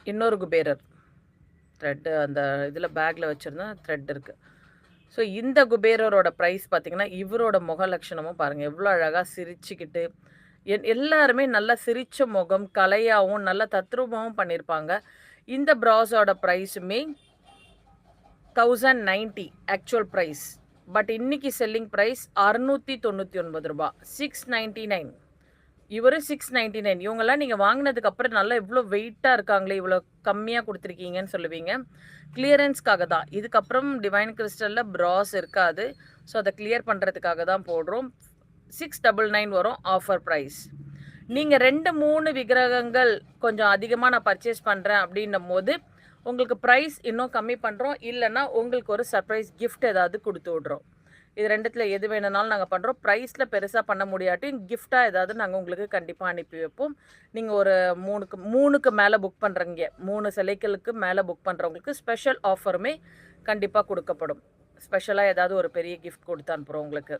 இன்னொரு குபேரர் த்ரெட்டு அந்த இதில் பேக்கில் வச்சுருந்தா த்ரெட் இருக்குது. ஸோ இந்த குபேரரோட ப்ரைஸ் பார்த்தீங்கன்னா, இவரோட முக லட்சணமும் பாருங்கள் எவ்வளோ அழகாக சிரிச்சுக்கிட்டு எல்லாருமே நல்லா சிரிச்ச முகம், கலையாவும், நல்ல தத்ரூபமாவும் பண்ணியிருப்பாங்க. இந்த ப்ராஸோட ப்ரைஸுமே 1090 ஆக்சுவல் ப்ரைஸ். பட் இன்னைக்கு செல்லிங் ப்ரைஸ் ரூ. 699. 699. இவரு 699. இவங்கலாம் நீங்க வாங்குனதுக்கு அப்புறம் நல்லா இவ்ளோ வெயிட்டா இருக்காங்களே, இவ்ளோ கம்மியா குடுத்துருக்கீங்கன்னு சொல்லுவீங்க. கிளியரன்ஸ்க்காக தான். இதுக்கப்புறம் டிவைன் கிறிஸ்டல்ல ப்ராஸ் இருக்காது. ஸோ அத கிளியர் பண்றதுக்காக தான் போடுறோம். 699 வரும் ஆஃபர் பிரைஸ். நீங்க 2, 3 விக்கிரகங்கள் கொஞ்சம் அதிகமா நான் பர்ச்சேஸ் பண்றேன் அப்படின்னும்போது, உங்களுக்கு பிரைஸ் இன்னும் கம்மி பண்றோம். இல்லன்னா உங்களுக்கு ஒரு சர்ப்ரைஸ் கிஃப்ட் ஏதாவது குடுத்து விடுறோம். இது 2த்துல எது வேணும்னாலும் நாங்க பண்றோம். பிரைஸ்ல பெருசா பண்ண முடியாட்டியும் கிஃப்ட்டா ஏதாவது நாங்க உங்களுக்கு கண்டிப்பா அனுப்பி வைப்போம். நீங்க ஒரு 3க்கு மேல புக் பண்றீங்க. 3 சிலைகளுக்கு மேல புக் பண்றவங்களுக்கு ஸ்பெஷல் ஆஃபருமே கண்டிப்பா குடுக்கப்படும். ஸ்பெஷலா ஏதாவது ஒரு பெரிய கிஃப்ட் குடுத்து அனுப்புறோம் உங்களுக்கு.